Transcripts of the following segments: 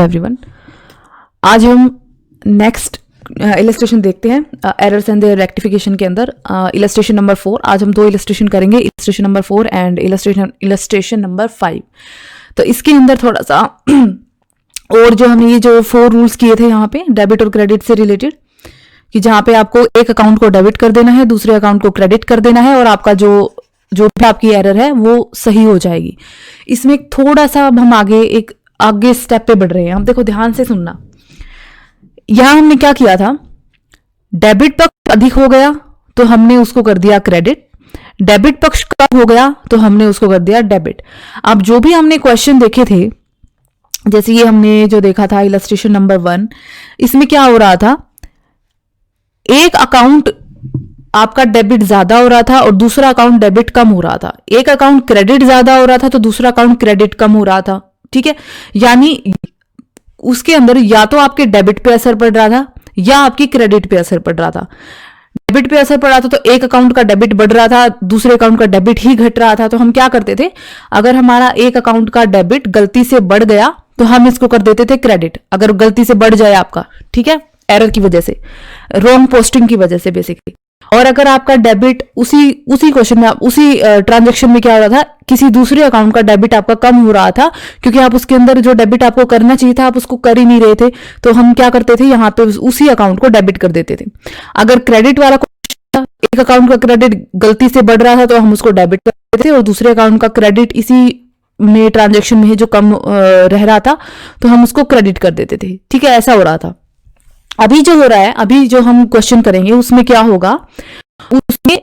Everyone. आज हम next illustration देखते हैं एरर्स एंड देयर रेक्टिफिकेशन के अंदर। Illustration number 4। आज हम 2 इलस्ट्रेशन करेंगे, illustration number 4 and illustration number 5। तो इसके अंदर थोड़ा सा और जो हमने ये जो 4 रूल्स किए थे यहाँ पे डेबिट और क्रेडिट से रिलेटेड, कि जहाँ पे आपको एक अकाउंट को डेबिट कर देना है, दूसरे अकाउंट को क्रेडिट कर देना है और आपका जो भी आपकी एरर है वो सही हो जाएगी। इसमें थोड़ा सा अब हम आगे स्टेप पे बढ़ रहे हैं। हम देखो ध्यान से सुनना। यहां हमने क्या किया था, डेबिट पक्ष अधिक हो गया तो हमने उसको कर दिया क्रेडिट, डेबिट पक्ष कम हो गया तो हमने उसको कर दिया डेबिट। अब जो भी हमने क्वेश्चन देखे थे, जैसे ये हमने जो देखा था इलस्ट्रेशन नंबर 1, इसमें क्या हो रहा था, एक अकाउंट आपका डेबिट ज्यादा हो रहा था और दूसरा अकाउंट डेबिट कम हो रहा था। एक अकाउंट क्रेडिट ज्यादा हो रहा था तो दूसरा अकाउंट क्रेडिट कम हो रहा था। ठीक है, यानी उसके अंदर या तो आपके डेबिट पे असर पड़ रहा था या आपकी क्रेडिट पे असर पड़ रहा था। डेबिट पे असर पड़ रहा था तो एक अकाउंट का डेबिट बढ़ रहा था, दूसरे अकाउंट का डेबिट ही घट रहा था। तो हम क्या करते थे, अगर हमारा एक अकाउंट का डेबिट गलती से बढ़ गया तो हम इसको कर देते थे क्रेडिट, अगर गलती से बढ़ जाए आपका, ठीक है, एरर की वजह से, रॉन्ग पोस्टिंग की वजह से बेसिकली। और अगर आपका डेबिट उसी क्वेश्चन में, उसी ट्रांजैक्शन में क्या हो रहा था, किसी दूसरे अकाउंट का डेबिट आपका कम हो रहा था क्योंकि आप उसके अंदर जो डेबिट आपको करना चाहिए था आप उसको कर ही नहीं रहे थे, तो हम क्या करते थे, यहाँ पे उसी अकाउंट को डेबिट कर देते थे। अगर क्रेडिट वाला एक अकाउंट का क्रेडिट गलती से बढ़ रहा था तो हम उसको डेबिट कर देते थे और दूसरे अकाउंट का क्रेडिट इसी में ट्रांजेक्शन में जो कम रह रहा था तो हम उसको क्रेडिट कर देते थे। ठीक है, ऐसा हो रहा था। अभी जो हो रहा है, अभी जो हम क्वेश्चन करेंगे उसमें क्या होगा, उसमें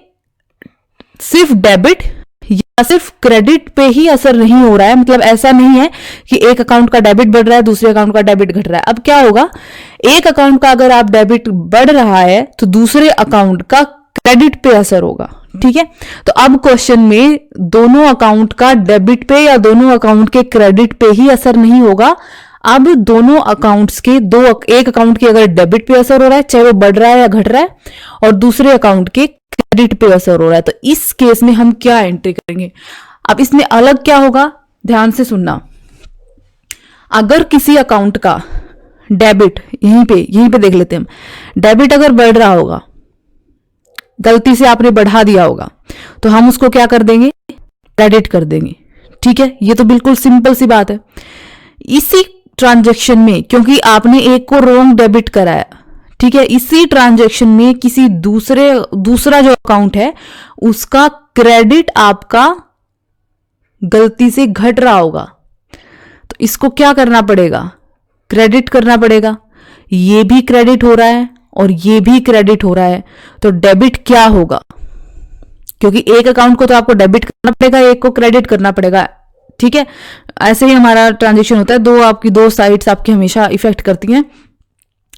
सिर्फ डेबिट या सिर्फ क्रेडिट पे ही असर नहीं हो रहा है। मतलब ऐसा नहीं है कि एक अकाउंट का डेबिट बढ़ रहा है दूसरे अकाउंट का डेबिट घट रहा है। अब क्या होगा, एक अकाउंट का अगर आप डेबिट बढ़ रहा है तो दूसरे अकाउंट का क्रेडिट पे असर होगा। ठीक है, तो अब क्वेश्चन में दोनों अकाउंट का डेबिट पे या दोनों अकाउंट के क्रेडिट पे ही असर नहीं होगा। अब दोनों अकाउंट्स के एक अकाउंट के अगर डेबिट पे असर हो रहा है, चाहे वो बढ़ रहा है या घट रहा है, और दूसरे अकाउंट के क्रेडिट पे असर हो रहा है, तो इस केस में हम क्या एंट्री करेंगे। अब इसमें अलग क्या होगा, ध्यान से सुनना। अगर किसी अकाउंट का डेबिट यहीं पे देख लेते हैं हम, डेबिट अगर बढ़ रहा होगा, गलती से आपने बढ़ा दिया होगा, तो हम उसको क्या कर देंगे, क्रेडिट कर देंगे। ठीक है, ये तो बिल्कुल सिंपल सी बात है। इसी ट्रांजैक्शन में, क्योंकि आपने एक को रॉन्ग डेबिट कराया, ठीक है, इसी ट्रांजैक्शन में किसी दूसरा जो अकाउंट है उसका क्रेडिट आपका गलती से घट रहा होगा, तो इसको क्या करना पड़ेगा, क्रेडिट करना पड़ेगा। ये भी क्रेडिट हो रहा है और ये भी क्रेडिट हो रहा है, तो डेबिट क्या होगा, क्योंकि एक अकाउंट को तो आपको डेबिट करना पड़ेगा, एक को क्रेडिट करना पड़ेगा। ठीक है, ऐसे ही हमारा ट्रांजेक्शन होता है, दो साइड्स आपकी हमेशा इफेक्ट करती हैं।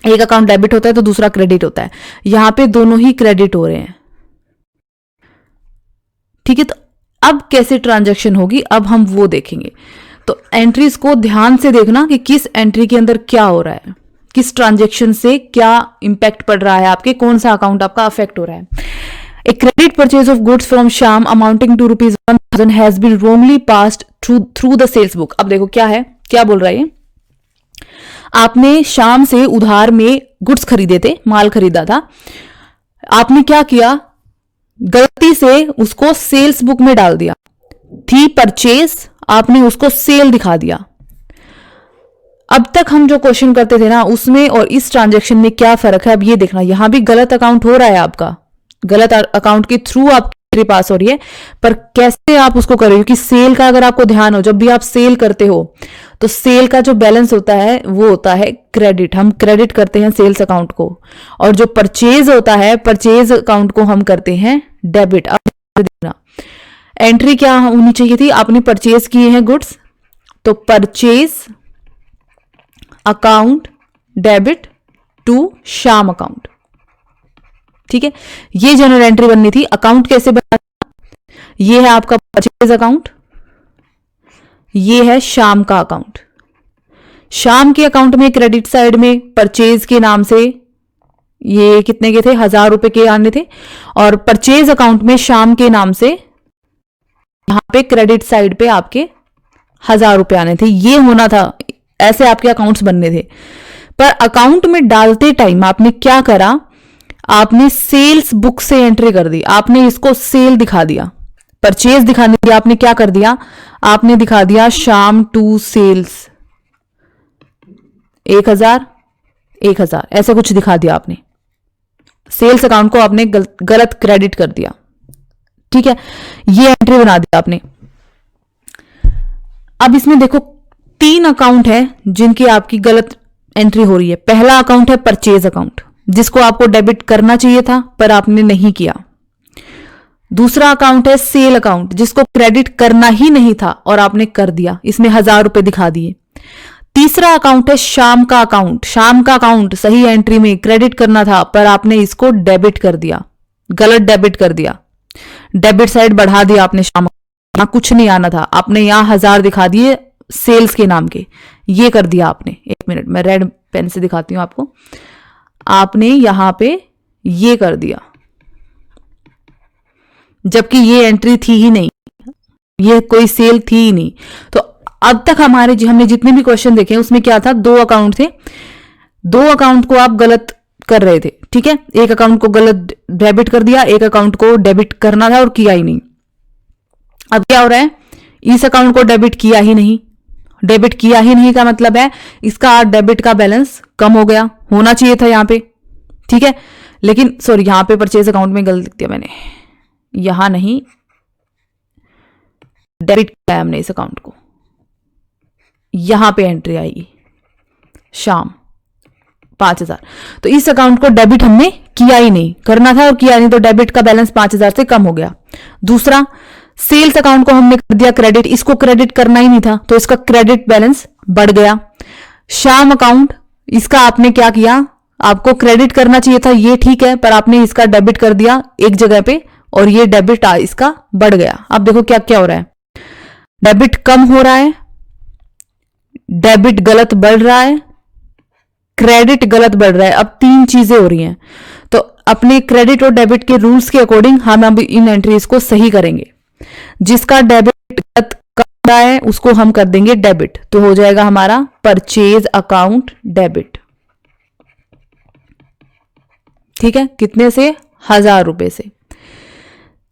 एक अकाउंट डेबिट होता है तो दूसरा क्रेडिट होता है, यहां पे दोनों ही क्रेडिट हो रहे हैं। ठीक है, तो अब कैसे ट्रांजैक्शन होगी, अब हम वो देखेंगे। तो एंट्रीज को ध्यान से देखना कि किस एंट्री के अंदर क्या हो रहा है, किस ट्रांजैक्शन से क्या इंपैक्ट पड़ रहा है आपके, कौन सा अकाउंट आपका अफेक्ट हो रहा है। A credit purchase of goods from Shyam amounting to ₹1,000 has been wrongly passed through the sales book। अब देखो क्या है, क्या बोल रहा है ये, आपने श्याम से उधार में गुड्स खरीदे थे, माल खरीदा था, आपने क्या किया, गलती से उसको सेल्स बुक में डाल दिया, थी परचेज, आपने उसको सेल दिखा दिया। अब तक हम जो क्वेश्चन करते थे ना, उसमें और इस ट्रांजैक्शन में क्या फर्क है, अब ये देखना। यहां भी गलत अकाउंट हो रहा है आपका, गलत अकाउंट के थ्रू आपके पास हो रही है, पर कैसे आप उसको करें, क्योंकि सेल का अगर आपको ध्यान हो, जब भी आप सेल करते हो तो सेल का जो बैलेंस होता है वो होता है क्रेडिट, हम क्रेडिट करते हैं सेल्स अकाउंट को, और जो परचेज होता है, परचेज अकाउंट को हम करते हैं डेबिट। अब देखना एंट्री क्या होनी चाहिए थी, आपने परचेज किए हैं गुड्स, तो purchase account debit to Shyam account. ठीक है, ये जनरल एंट्री बननी थी। अकाउंट कैसे बना, ये है आपका परचेज अकाउंट, ये है श्याम का अकाउंट। श्याम के अकाउंट में क्रेडिट साइड में परचेज के नाम से ये कितने के थे, 1,000 रुपए के आने थे, और परचेज अकाउंट में श्याम के नाम से यहां पे क्रेडिट साइड पे आपके 1,000 रुपए आने थे। ये होना था ऐसे आपके अकाउंट्स बनने थे। पर अकाउंट में डालते टाइम आपने क्या करा, आपने सेल्स बुक से एंट्री कर दी, आपने इसको सेल दिखा दिया, परचेज दिखाने दिया, आपने क्या कर दिया, आपने दिखा दिया शाम टू सेल्स 1000 ऐसा कुछ दिखा दिया आपने। सेल्स अकाउंट को आपने गलत क्रेडिट कर दिया, ठीक है, ये एंट्री बना दिया आपने। अब इसमें देखो 3 अकाउंट है जिनकी आपकी गलत एंट्री हो रही है। पहला अकाउंट है परचेज अकाउंट, जिसको आपको डेबिट करना चाहिए था पर आपने नहीं किया। दूसरा अकाउंट है सेल अकाउंट, जिसको क्रेडिट करना ही नहीं था और आपने कर दिया, इसमें 1000 रुपए दिखा दिए। तीसरा अकाउंट है शाम का अकाउंट, शाम का अकाउंट सही एंट्री में क्रेडिट करना था पर आपने इसको डेबिट कर दिया, गलत डेबिट कर दिया, डेबिट साइड बढ़ा दिया आपने, शाम का कुछ नहीं आना था, आपने यहां 1000 दिखा दिए सेल्स के नाम के, ये कर दिया आपने। 1 मिनट मैं रेड पेन से दिखाती हूं आपको, आपने यहां पे ये कर दिया, जबकि ये एंट्री थी ही नहीं, ये कोई सेल थी ही नहीं। तो अब तक हमने जितने भी क्वेश्चन देखे उसमें क्या था, 2 अकाउंट थे, 2 अकाउंट को आप गलत कर रहे थे, ठीक है, एक अकाउंट को गलत डेबिट कर दिया, एक अकाउंट को डेबिट करना था और किया ही नहीं। अब क्या हो रहा है, इस अकाउंट को डेबिट किया ही नहीं, डेबिट किया ही नहीं का मतलब है इसका डेबिट का बैलेंस कम हो गया, होना चाहिए था यहां पे, ठीक है, लेकिन सॉरी यहां पे परचेज अकाउंट में गलत लिख दिया मैंने, यहां नहीं, डेबिट किया हमने इस अकाउंट को, यहां पे एंट्री आएगी शाम 5000। तो इस अकाउंट को डेबिट हमने किया ही नहीं, करना था और किया नहीं, तो डेबिट का बैलेंस 5000 से कम हो गया। दूसरा सेल्स अकाउंट को हमने कर दिया क्रेडिट, इसको क्रेडिट करना ही नहीं था तो इसका क्रेडिट बैलेंस बढ़ गया। शाम अकाउंट, इसका आपने क्या किया, आपको क्रेडिट करना चाहिए था, ये ठीक है, पर आपने इसका डेबिट कर दिया एक जगह पे और ये डेबिट इसका बढ़ गया। अब देखो क्या क्या हो रहा है, डेबिट कम हो रहा है, डेबिट गलत बढ़ रहा है, क्रेडिट गलत बढ़ रहा है। अब 3 चीजें हो रही हैं, तो अपने क्रेडिट और डेबिट के रूल्स के अकॉर्डिंग हम अब इन एंट्रीज को सही करेंगे। जिसका डेबिट गलत कर रहा है उसको हम कर देंगे डेबिट, तो हो जाएगा हमारा परचेज अकाउंट डेबिट, ठीक है, कितने से, 1000 रुपए से।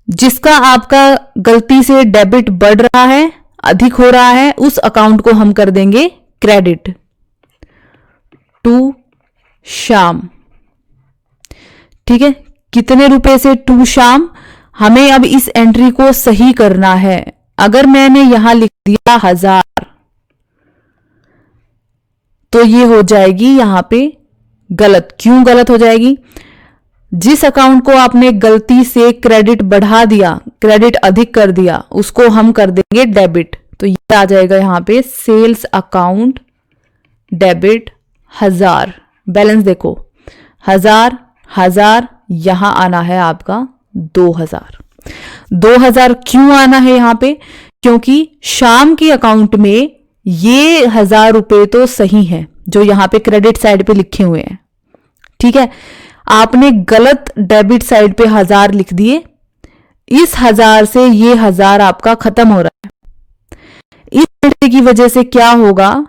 जिसका आपका गलती से डेबिट बढ़ रहा है, अधिक हो रहा है, उस अकाउंट को हम कर देंगे क्रेडिट टू शाम, ठीक है, कितने रुपए से, टू शाम। हमें अब इस एंट्री को सही करना है। अगर मैंने यहां लिख दिया 1000 तो ये हो जाएगी यहां पे गलत। क्यों गलत हो जाएगी, जिस अकाउंट को आपने गलती से क्रेडिट बढ़ा दिया, क्रेडिट अधिक कर दिया, उसको हम कर देंगे डेबिट, तो ये आ जाएगा यहां पे सेल्स अकाउंट डेबिट 1000। बैलेंस देखो 1000 यहां आना है आपका 2000 क्यों आना है यहां पे, क्योंकि शाम के अकाउंट में ये 1000 रुपए तो सही है जो यहां पे क्रेडिट साइड पे लिखे हुए हैं, ठीक है, आपने गलत डेबिट साइड पे 1000 लिख दिए, इस 1000 से ये 1000 आपका खत्म हो रहा है। इस एंट्री की वजह से क्या होगा,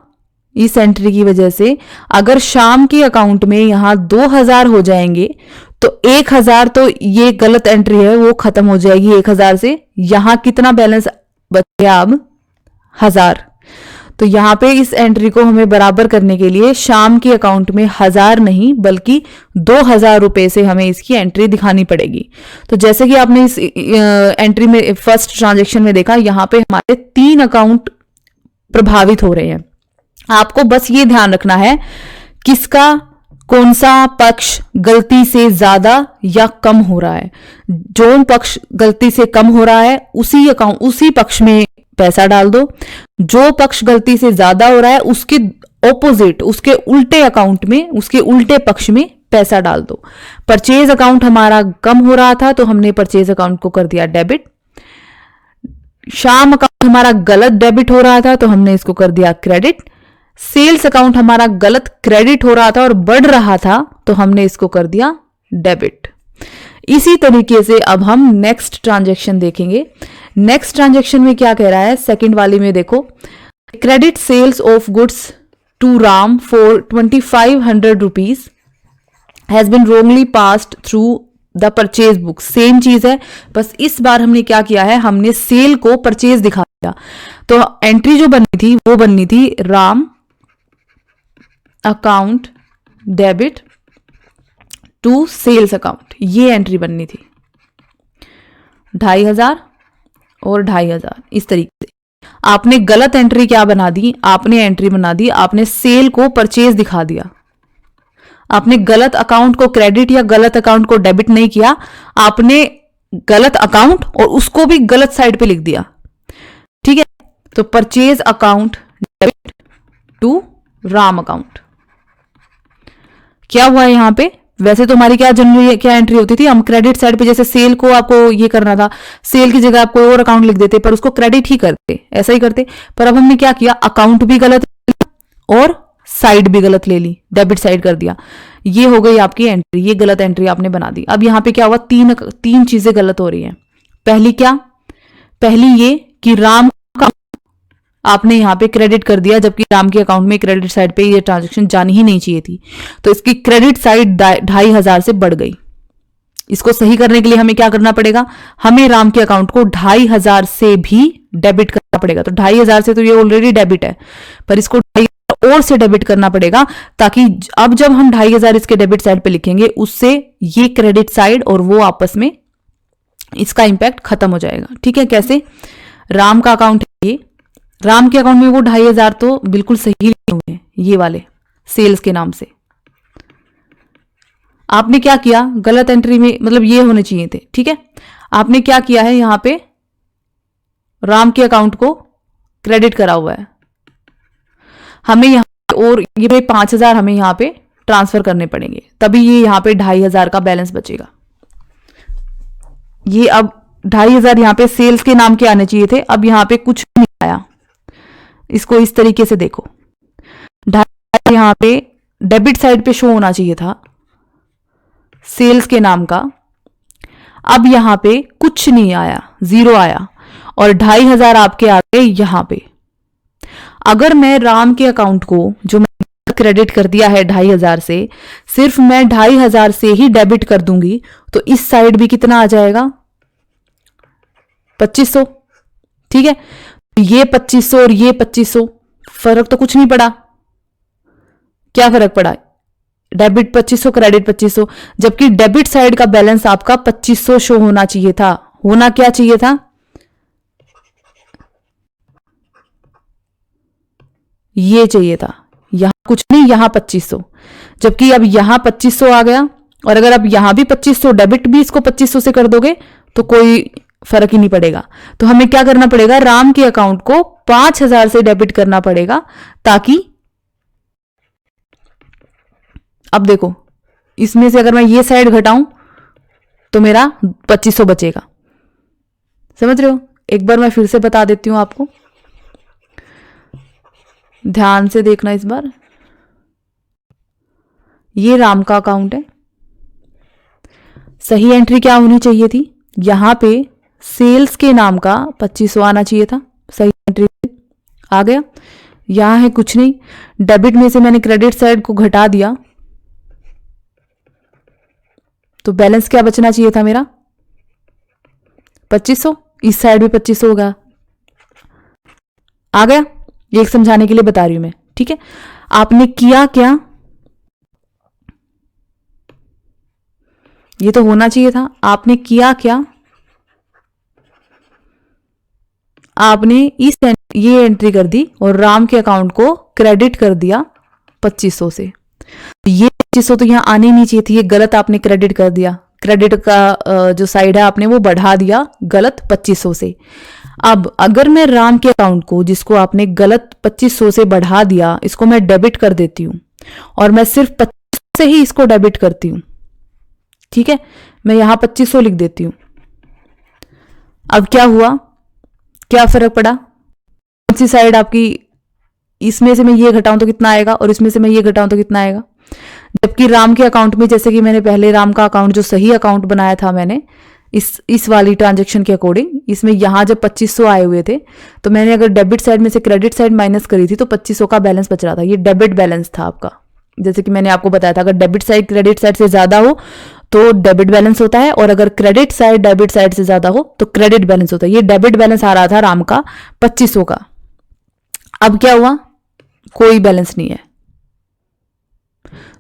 इस एंट्री की वजह से अगर शाम के अकाउंट में यहां 2000 हो जाएंगे तो 1000, तो ये गलत एंट्री है वो खत्म हो जाएगी 1000 से। यहां कितना बैलेंस बच गया अब 1000, तो यहां पे इस एंट्री को हमें बराबर करने के लिए शाम के अकाउंट में 1000 नहीं बल्कि 2000 रुपए से हमें इसकी एंट्री दिखानी पड़ेगी। तो जैसे कि आपने इस एंट्री में फर्स्ट ट्रांजेक्शन में देखा, यहां पे हमारे 3 अकाउंट प्रभावित हो रहे हैं। आपको बस ये ध्यान रखना है किसका कौन सा पक्ष गलती से ज्यादा या कम हो रहा है। जो पक्ष गलती से कम हो रहा है उसी पक्ष में पैसा डाल दो, जो पक्ष गलती से ज्यादा हो रहा है उसके ऑपोजिट, उसके उल्टे अकाउंट में, उसके उल्टे पक्ष में पैसा डाल दो। परचेज अकाउंट हमारा कम हो रहा था तो हमने परचेज अकाउंट को कर दिया डेबिट। शाम अकाउंट हमारा गलत डेबिट हो रहा था तो हमने इसको कर दिया क्रेडिट। सेल्स अकाउंट हमारा गलत क्रेडिट हो रहा था और बढ़ रहा था तो हमने इसको कर दिया डेबिट। इसी तरीके से अब हम नेक्स्ट ट्रांजैक्शन देखेंगे। नेक्स्ट ट्रांजैक्शन में क्या कह रहा है, सेकंड वाली में देखो, credit sales of goods to Ram for 2500 rupees has been wrongly passed through the purchase book. Same चीज है, बस इस बार हमने क्या किया है, हमने सेल को परचेज दिखा दिया। तो एंट्री जो बननी थी वो बननी थी Ram account debit to sales account, ये एंट्री बननी थी 2500 और 2500 इस तरीके से। आपने गलत एंट्री क्या बना दी, आपने एंट्री बना दी, आपने सेल को परचेज दिखा दिया। आपने गलत अकाउंट को क्रेडिट या गलत अकाउंट को डेबिट नहीं किया, आपने गलत अकाउंट और उसको भी गलत साइड पे लिख दिया। ठीक है, तो purchase account debit to Ram account. क्या हुआ है यहां पे, वैसे तो हमारी क्या जनरली क्या एंट्री होती थी, हम क्रेडिट साइड पे जैसे सेल को आपको ये करना था, सेल की जगह आप कोई और अकाउंट लिख देते पर उसको क्रेडिट ही करते, ऐसा ही करते। पर अब हमने क्या किया, अकाउंट भी गलत और साइड भी गलत ले ली, डेबिट साइड कर दिया। ये हो गई आपकी एंट्री, ये गलत एंट्री आपने बना दी। अब यहां पे क्या हुआ, तीन चीजें गलत हो रही हैं। पहली क्या, पहली ये कि राम का आपने यहां पे क्रेडिट कर दिया, जबकि राम के अकाउंट में क्रेडिट साइड पे ये ट्रांजैक्शन जानी ही नहीं चाहिए थी, तो इसकी क्रेडिट साइड 2500 से बढ़ गई। इसको सही करने के लिए हमें क्या करना पड़ेगा, हमें राम के अकाउंट को 2500 से भी डेबिट करना पड़ेगा। तो 2500 से तो ये ऑलरेडी डेबिट है, पर इसको 2500 और से डेबिट करना पड़ेगा, ताकि अब जब हम 2500 इसके डेबिट साइड पे लिखेंगे, उससे ये क्रेडिट साइड और वो आपस में इसका इंपैक्ट खत्म हो जाएगा। ठीक है, कैसे, राम का अकाउंट है ये, राम के अकाउंट में वो 2500 तो बिल्कुल सही लिखे हुए हैं, ये वाले सेल्स के नाम से। आपने क्या किया, गलत एंट्री में मतलब ये होने चाहिए थे। ठीक है, आपने क्या किया है, यहां पे राम के अकाउंट को क्रेडिट करा हुआ है, हमें यहां और ये 5000 हमें यहां पे ट्रांसफर करने पड़ेंगे, तभी ये यहां पे 2500 का बैलेंस बचेगा। ये अब 2500 यहां पे सेल्स के नाम के आने चाहिए थे, अब यहां पे कुछ नहीं आया। इसको इस तरीके से देखो, 2500 यहां पे डेबिट साइड पे शो होना चाहिए था सेल्स के नाम का, अब यहां पे कुछ नहीं आया, 0 आया, और 2500 आपके आ गए यहां पे। अगर मैं राम के अकाउंट को जो मैंने क्रेडिट कर दिया है 2500 से, सिर्फ मैं 2500 से ही डेबिट कर दूंगी, तो इस साइड भी कितना आ जाएगा, 2500। ठीक है, ये 2500 और ये 2500, फर्क तो कुछ नहीं पड़ा। क्या फर्क पड़ा, डेबिट 2500 क्रेडिट 2500, जबकि डेबिट साइड का बैलेंस आपका 2500 शो होना चाहिए था। होना क्या चाहिए था, ये चाहिए था, यहां कुछ नहीं, यहां 2500, जबकि अब यहां 2500 आ गया। और अगर अब यहां भी 2500 डेबिट भी इसको 2500 से कर दोगे तो कोई फर्क ही नहीं पड़ेगा। तो हमें क्या करना पड़ेगा, राम के अकाउंट को 5000 से डेबिट करना पड़ेगा, ताकि अब देखो इसमें से अगर मैं ये साइड घटाऊं तो मेरा 2500 बचेगा। समझ रहे हो, एक बार मैं फिर से बता देती हूं आपको, ध्यान से देखना इस बार। ये राम का अकाउंट है, सही एंट्री क्या होनी चाहिए थी, यहां पे सेल्स के नाम का 2500 आना चाहिए था, सही एंट्री आ गया। यहां है कुछ नहीं, डेबिट में से मैंने क्रेडिट साइड को घटा दिया, तो बैलेंस क्या बचना चाहिए था मेरा, 2500, इस साइड भी 2500 होगा, आ गया। ये एक समझाने के लिए बता रही हूं मैं। ठीक है, आपने किया क्या, ये तो होना चाहिए था, आपने किया क्या, आपने ये एंट्री कर दी और राम के अकाउंट को क्रेडिट कर दिया 2500 से। ये 2500 तो यहां आने नहीं चाहिए थी, ये गलत आपने क्रेडिट कर दिया, क्रेडिट का जो साइड है आपने वो बढ़ा दिया गलत 2500 से। अब अगर मैं राम के अकाउंट को, जिसको आपने गलत 2500 से बढ़ा दिया, इसको मैं डेबिट कर देती हूं और मैं सिर्फ 2500 से ही इसको डेबिट करती हूं। ठीक है, मैं यहां 2500 लिख देती हूं। अब क्या हुआ, क्या फर्क पड़ा, कौन सी साइड आपकी, इसमें से मैं ये घटाऊं तो कितना आएगा और इसमें से मैं ये घटाऊं तो कितना आएगा। जबकि राम के अकाउंट में, जैसे कि मैंने पहले राम का अकाउंट जो सही अकाउंट बनाया था मैंने, इस वाली ट्रांजेक्शन के अकॉर्डिंग, इसमें यहाँ जब 2500 आए हुए थे तो मैंने अगर डेबिट साइड में से क्रेडिट साइड माइनस करी थी तो 2500 का बैलेंस बच रहा था। ये डेबिट बैलेंस था आपका। जैसे कि मैंने आपको बताया था, अगर डेबिट साइड क्रेडिट साइड से ज्यादा हो तो डेबिट बैलेंस होता है, और अगर क्रेडिट साइड डेबिट साइड से ज्यादा हो तो क्रेडिट बैलेंस होता है। ये डेबिट बैलेंस आ रहा था राम का 2500 का। अब क्या हुआ, कोई बैलेंस नहीं है।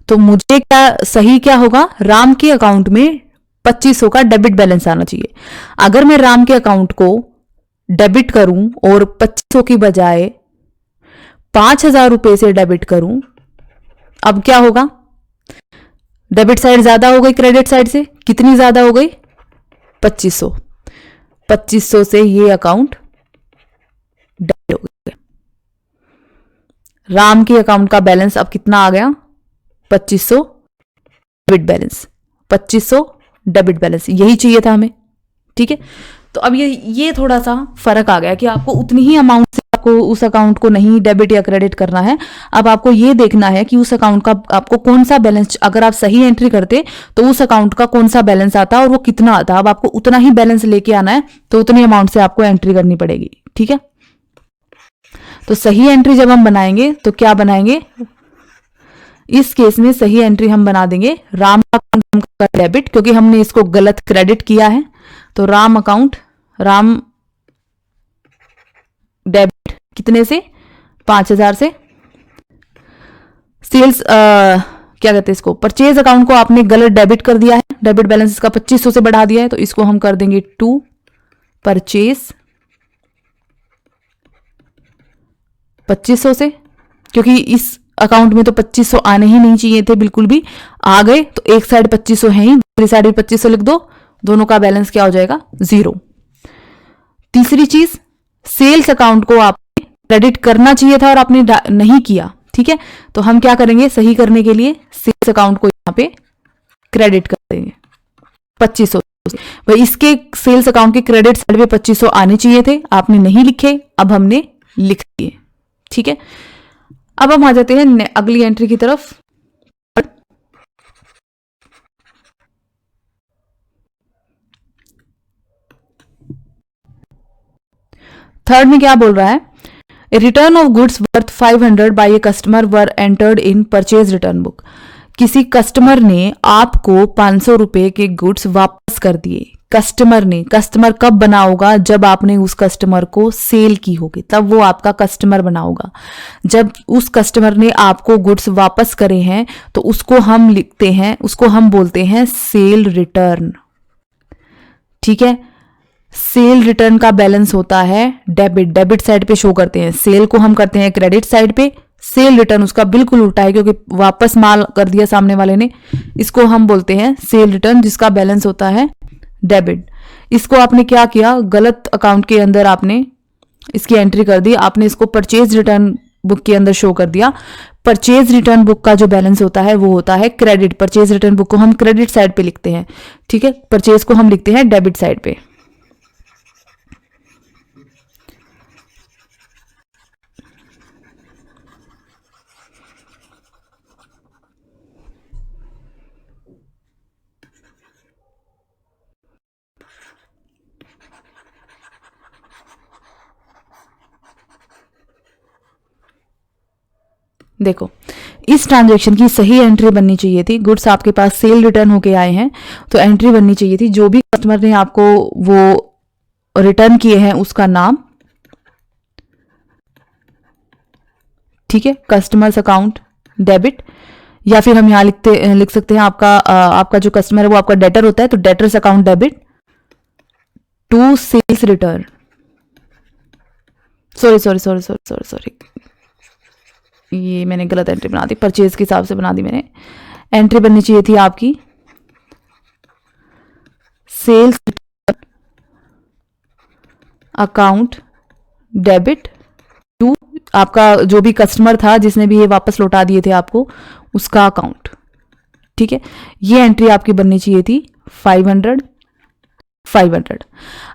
तो मुझे क्या सही क्या होगा, राम के अकाउंट में 2500 का डेबिट बैलेंस आना चाहिए। अगर मैं राम के अकाउंट को डेबिट करूं और 2500 की बजाय 5000 रुपए से डेबिट करूं, अब क्या होगा, डेबिट साइड ज्यादा हो गई क्रेडिट साइड से। कितनी ज्यादा हो गई, 2500। 2500 से ये अकाउंट डेबिट हो गया। राम के अकाउंट का बैलेंस अब कितना आ गया, 2500 डेबिट बैलेंस। 2500 डेबिट बैलेंस, यही चाहिए था हमें। ठीक है, तो अब ये थोड़ा सा फर्क आ गया कि आपको उतनी ही अमाउंट से आपको उस अकाउंट को नहीं डेबिट या क्रेडिट करना है। अब आपको ये देखना है कि उस अकाउंट का आपको कौन सा बैलेंस, अगर आप सही एंट्री करते तो उस अकाउंट का कौन सा बैलेंस आता और वो कितना आता। अब आपको उतना ही बैलेंस लेके आना है, तो उतनी अमाउंट से आपको एंट्री करनी पड़ेगी। ठीक है, तो सही एंट्री जब हम बनाएंगे तो क्या बनाएंगे, इस केस में सही एंट्री हम बना देंगे राम अकाउंट का डेबिट, क्योंकि हमने इसको गलत क्रेडिट किया है। तो राम अकाउंट, राम डेबिट कितने से, 5000 से। सेल्स क्या कहते हैं इसको, परचेज अकाउंट को आपने गलत डेबिट कर दिया है, डेबिट बैलेंस इसका 2500 से बढ़ा दिया है, तो इसको हम कर देंगे टू परचेज 2500 से, क्योंकि इस अकाउंट में तो 2500 आने ही नहीं चाहिए थे, बिल्कुल भी आ गए तो एक साइड 2500 है ही, दूसरी साइड भी 2500 लिख दो, दोनों का बैलेंस क्या हो जाएगा, 0। तीसरी चीज, सेल्स अकाउंट को आपने क्रेडिट करना चाहिए था और आपने नहीं किया। ठीक है, तो हम क्या करेंगे, सही करने के लिए सेल्स अकाउंट को यहां पे क्रेडिट कर देंगे 2500 से। भाई इसके सेल्स अकाउंट के क्रेडिट साइड पे 2500 आने चाहिए थे, आपने नहीं लिखे, अब हमने लिख दिए। ठीक है, अब हम आ जाते हैं अगली एंट्री की तरफ। थर्ड में क्या बोल रहा है, return of goods worth 500 by a customer were entered in purchase return book. किसी कस्टमर ने आपको 500 रुपए के गुड्स वापस कर दिए। कस्टमर ने, कस्टमर कब बना होगा, जब आपने उस कस्टमर को सेल की होगी, तब वो आपका कस्टमर बना होगा। जब उस कस्टमर ने आपको गुड्स वापस करे हैं तो उसको हम लिखते हैं, उसको हम बोलते हैं सेल रिटर्न। ठीक है, सेल रिटर्न का बैलेंस होता है डेबिट, डेबिट साइड पे शो करते हैं, सेल को हम करते हैं क्रेडिट साइड पे, सेल रिटर्न उसका बिल्कुल उल्टा है क्योंकि वापस माल कर दिया सामने वाले ने, इसको हम बोलते हैं सेल रिटर्न जिसका बैलेंस होता है डेबिट। इसको आपने क्या किया, गलत अकाउंट के अंदर आपने इसकी एंट्री कर दी, आपने इसको परचेज रिटर्न बुक के अंदर शो कर दिया। परचेज रिटर्न बुक का जो बैलेंस होता है वो होता है क्रेडिट। परचेज रिटर्न बुक को हम क्रेडिट साइड पे लिखते हैं। ठीक है, परचेज को हम लिखते हैं डेबिट साइड पे। देखो, इस ट्रांजैक्शन की सही एंट्री बननी चाहिए थी। गुड्स आपके पास सेल रिटर्न होके आए हैं तो एंट्री बननी चाहिए थी, जो भी कस्टमर ने आपको वो रिटर्न किए हैं उसका नाम। ठीक है, कस्टमर्स अकाउंट डेबिट, या फिर हम यहाँ लिख सकते हैं आपका जो कस्टमर है वो आपका डेटर होता है, तो debtors account debit to sales return. Sorry, ये मैंने गलत एंट्री बना दी, परचेज के हिसाब से बना दी मैंने। एंट्री बननी चाहिए थी आपकी सेल्स अकाउंट डेबिट टू आपका जो भी कस्टमर था जिसने भी ये वापस लौटा दिए थे आपको, उसका अकाउंट। ठीक है, ये एंट्री आपकी बननी चाहिए थी 500।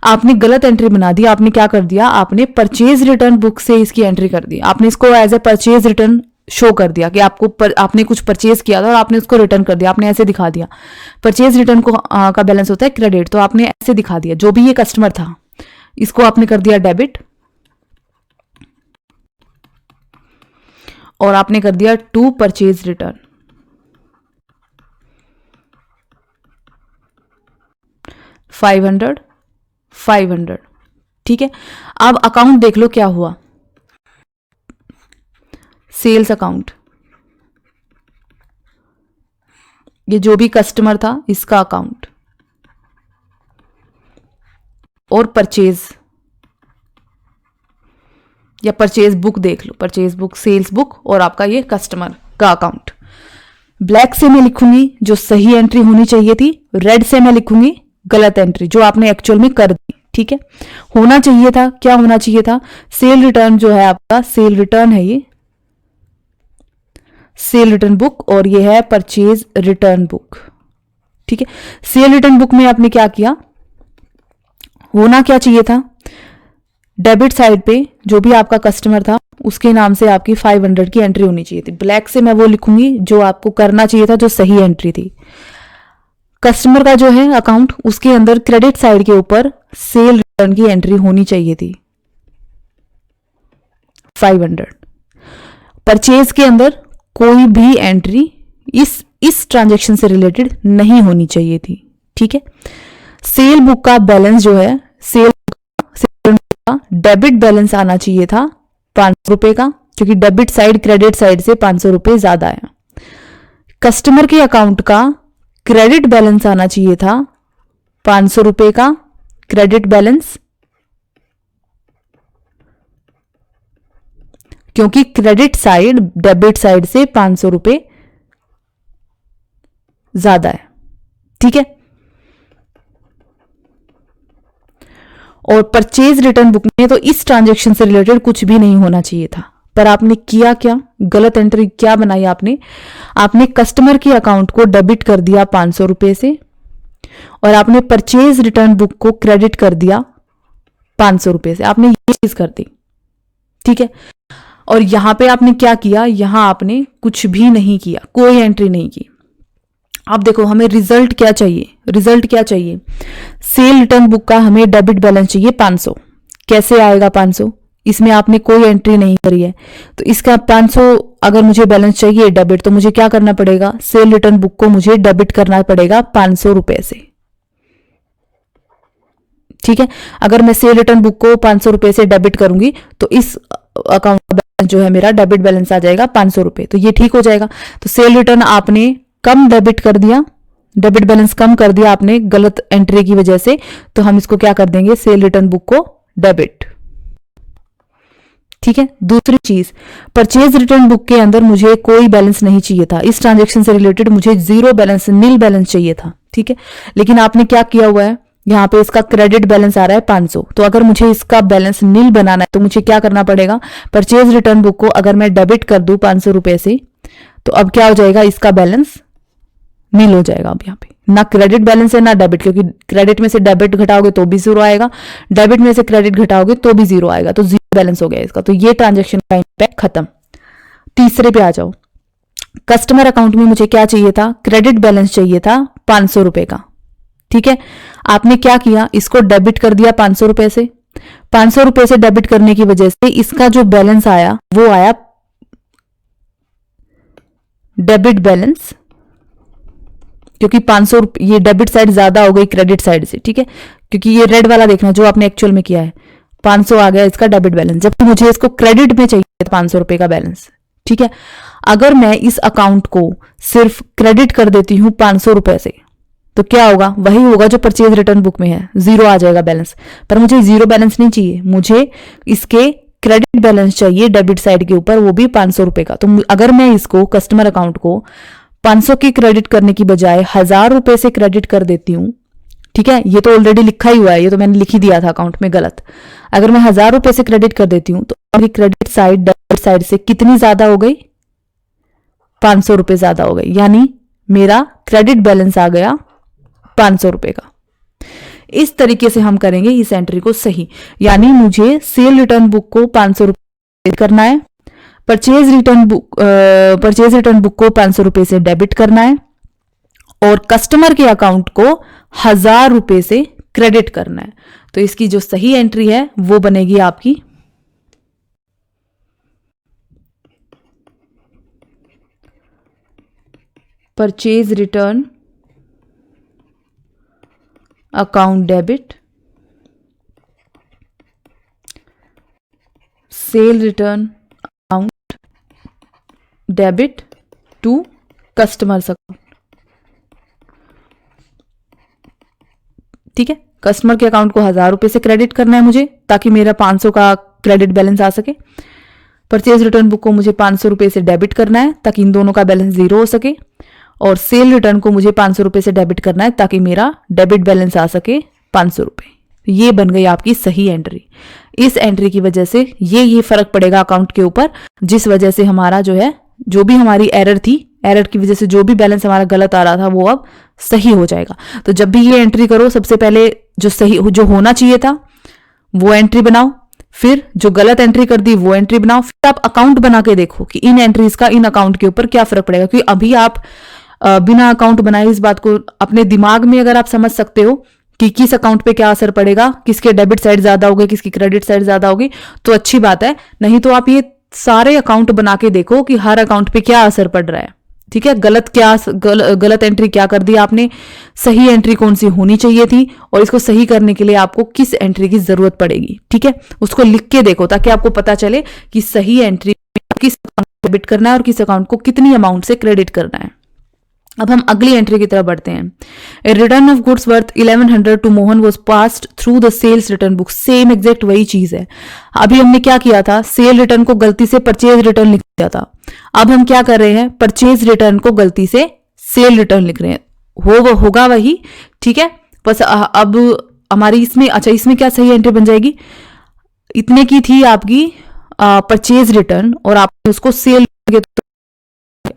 आपने गलत एंट्री बना दी। आपने क्या कर दिया, आपने परचेज रिटर्न बुक से इसकी एंट्री कर दी। आपने इसको as a purchase return show कर दिया कि आपने कुछ परचेज किया था और आपने उसको रिटर्न कर दिया, आपने ऐसे दिखा दिया। परचेज रिटर्न को का बैलेंस होता है क्रेडिट, तो आपने ऐसे दिखा दिया। जो भी ये कस्टमर था इसको आपने कर दिया डेबिट और आपने कर दिया टू परचेज रिटर्न। 500 ठीक है। अब अकाउंट देख लो क्या हुआ, सेल्स अकाउंट, ये जो भी कस्टमर था इसका अकाउंट, और परचेज या परचेज बुक देख लो, परचेज बुक, सेल्स बुक और आपका ये कस्टमर का अकाउंट। ब्लैक से मैं लिखूंगी जो सही एंट्री होनी चाहिए थी, रेड से मैं लिखूंगी गलत एंट्री जो आपने एक्चुअल में कर दी। ठीक है, होना चाहिए था, क्या होना चाहिए था, सेल रिटर्न जो है आपका, सेल रिटर्न है ये, सेल रिटर्न बुक, और ये है परचेज रिटर्न बुक। ठीक है, सेल रिटर्न बुक में आपने क्या किया, होना क्या चाहिए था, डेबिट साइड पे जो भी आपका कस्टमर था उसके नाम से आपकी 500 की एंट्री होनी चाहिए थी। ब्लैक से मैं वो लिखूंगी जो आपको करना चाहिए था, जो सही एंट्री थी। कस्टमर का जो है अकाउंट, उसके अंदर क्रेडिट साइड के ऊपर सेल रिटर्न की एंट्री होनी चाहिए थी 500। परचेज के अंदर कोई भी एंट्री इस ट्रांजैक्शन से रिलेटेड नहीं होनी चाहिए थी। ठीक है, सेल बुक का बैलेंस जो है, सेल का डेबिट बैलेंस आना चाहिए था 500 रुपए का, क्योंकि डेबिट साइड क्रेडिट साइड से 500 रुपए ज्यादा है। कस्टमर के अकाउंट का क्रेडिट बैलेंस आना चाहिए था 500 रुपए का क्रेडिट बैलेंस, क्योंकि क्रेडिट साइड डेबिट साइड से 500 रुपए ज्यादा है। ठीक है, और परचेज रिटर्न बुक में तो इस ट्रांजैक्शन से रिलेटेड कुछ भी नहीं होना चाहिए था, पर आपने किया क्या, गलत एंट्री क्या बनाई आपने कस्टमर के अकाउंट को डेबिट कर दिया 500 रुपए से, और आपने परचेज रिटर्न बुक को क्रेडिट कर दिया 500 रुपए से, आपने ये चीज कर दी। ठीक है, और यहां पे आपने क्या किया, यहां आपने कुछ भी नहीं किया, कोई एंट्री नहीं की। अब देखो हमें रिजल्ट क्या चाहिए, रिजल्ट क्या चाहिए, सेल रिटर्न बुक का हमें डेबिट बैलेंस चाहिए 500। कैसे आएगा 500, इसमें आपने कोई एंट्री नहीं करी है, तो इसका 500 अगर मुझे बैलेंस चाहिए डेबिट, तो मुझे क्या करना पड़ेगा, सेल रिटर्न बुक को मुझे डेबिट करना पड़ेगा 500 रुपए से। ठीक है, अगर मैं सेल रिटर्न बुक को 500 रुपए से डेबिट करूंगी तो इस अकाउंट का बैलेंस जो है मेरा डेबिट बैलेंस आ जाएगा 500 रुपए, तो ये ठीक हो जाएगा। तो सेल रिटर्न आपने कम डेबिट कर दिया, डेबिट बैलेंस कम कर दिया आपने गलत एंट्री की वजह से, तो हम इसको क्या कर देंगे, सेल रिटर्न बुक को डेबिट। ठीक है, दूसरी चीज, परचेज रिटर्न बुक के अंदर मुझे कोई बैलेंस नहीं चाहिए था, इस ट्रांजैक्शन से रिलेटेड मुझे जीरो बैलेंस, नील बैलेंस चाहिए था। ठीक है, लेकिन आपने क्या किया हुआ है, यहाँ पे इसका क्रेडिट बैलेंस आ रहा है 500, तो अगर मुझे इसका बैलेंस नील बनाना है तो मुझे क्या करना पड़ेगा, परचेज रिटर्न बुक को अगर मैं डेबिट कर दूं 500 रुपए से, तो अब क्या हो जाएगा, इसका बैलेंस नील हो जाएगा। अब यहाँ पे ना क्रेडिट बैलेंस है ना डेबिट, क्योंकि क्रेडिट में से डेबिट घटाओगे तो भी जीरो आएगा, डेबिट में से क्रेडिट घटाओगे तो भी जीरो आएगा, तो जीरो बैलेंस हो गया इसका, तो ये ट्रांजेक्शन का इंपैक्ट खत्म। तीसरे पे आ जाओ, कस्टमर अकाउंट में मुझे क्या चाहिए था, क्रेडिट बैलेंस चाहिए था 500 रुपए का। ठीक है, आपने क्या किया, इसको डेबिट कर दिया 500 रुपए से, 500 रुपए से डेबिट करने की वजह से इसका जो बैलेंस आया वो आया डेबिट बैलेंस, क्योंकि 500 ये डेबिट साइड ज्यादा हो गई क्रेडिट साइड से। ठीक है, क्योंकि ये रेड वाला देखना जो आपने एक्चुअल में किया है, 500 आ गया इसका डेबिट बैलेंस, जबकि मुझे इसको क्रेडिट में चाहिए 500 रुपए का बैलेंस। ठीक है, अगर मैं इस अकाउंट को सिर्फ क्रेडिट कर देती हूं 500 रुपए से, तो क्या होगा, वही होगा जो परचेज रिटर्न बुक में है, जीरो आ जाएगा बैलेंस। पर मुझे जीरो बैलेंस नहीं चाहिए, मुझे इसके क्रेडिट बैलेंस चाहिए डेबिट साइड के ऊपर, वो भी 500 रुपए का। तो अगर मैं इसको कस्टमर अकाउंट को 500 की क्रेडिट करने की बजाय 1000 रुपए से क्रेडिट कर देती हूं, ठीक है, ये तो ऑलरेडी लिखा ही हुआ है, ये तो मैंने लिख ही दिया था अकाउंट में गलत। अगर मैं 1000 रुपए से क्रेडिट कर देती हूं तो मेरी क्रेडिट साइड डेबिट साइड से कितनी ज्यादा हो गई, 500 रुपए ज्यादा हो गई, यानी मेरा क्रेडिट बैलेंस आ गया 500 रुपए का। इस तरीके से हम करेंगे इस एंट्री को सही, यानी मुझे सेल रिटर्न बुक को 500 रुपए करना है, परचेज रिटर्न बुक को 500 रुपए से डेबिट करना है और कस्टमर के अकाउंट को 1000 रुपए से क्रेडिट करना है। तो इसकी जो सही एंट्री है वो बनेगी आपकी purchase return account debit, sale return account debit to customers account. ठीक है, कस्टमर के अकाउंट को 1000 रुपए से क्रेडिट करना है मुझे ताकि मेरा 500 का क्रेडिट बैलेंस आ सके। परचेज रिटर्न बुक को मुझे 500 रुपए से डेबिट करना है ताकि इन दोनों का बैलेंस 0 हो सके और सेल रिटर्न को मुझे 500 रुपए से डेबिट करना है ताकि मेरा डेबिट बैलेंस आ सके 500 रुपए। तो ये बन गई आपकी सही एंट्री। इस एंट्री की वजह से ये फर्क पड़ेगा अकाउंट के ऊपर, जिस वजह से हमारा जो है, जो भी हमारी एरर थी, एरर की वजह से जो भी बैलेंस हमारा गलत आ रहा था वो अब सही हो जाएगा। तो जब भी ये एंट्री करो, सबसे पहले जो सही जो होना चाहिए था वो एंट्री बनाओ, फिर जो गलत एंट्री कर दी वो एंट्री बनाओ, फिर आप अकाउंट बना के देखो कि इन एंट्रीज का इन अकाउंट के ऊपर क्या फर्क पड़ेगा। क्योंकि अभी आप बिना अकाउंट बनाए इस बात को अपने दिमाग में अगर आप समझ सकते हो कि किस अकाउंट पे क्या असर पड़ेगा, किसके डेबिट साइड ज्यादा होगी, किसकी क्रेडिट साइड ज्यादा होगी, तो अच्छी बात है। नहीं तो आप ये सारे अकाउंट बना के देखो कि हर अकाउंट पे क्या असर पड़ रहा है। ठीक है, गलत एंट्री क्या कर दी आपने, सही एंट्री कौन सी होनी चाहिए थी, और इसको सही करने के लिए आपको किस एंट्री की जरूरत पड़ेगी। ठीक है, उसको लिख के देखो ताकि आपको पता चले कि सही एंट्री किस अकाउंट को डेबिट करना है और किस अकाउंट को कितनी अमाउंट से क्रेडिट करना है। अब हम अगली एंट्री की तरफ बढ़ते हैं। A return of goods worth 1100 to Mohan was passed through the sales return book. Same exact वही चीज है। अभी हमने क्या किया था, सेल रिटर्न को गलती से परचेज रिटर्न लिख दिया था। अब हम क्या कर रहे हैं, परचेज रिटर्न को गलती से सेल रिटर्न लिख रहे हैं। होगा वही। ठीक है, बस अब हमारी इसमें, अच्छा इसमें क्या सही एंट्री बन जाएगी, इतने की थी आपकी परचेज रिटर्न और आपने उसको सेल,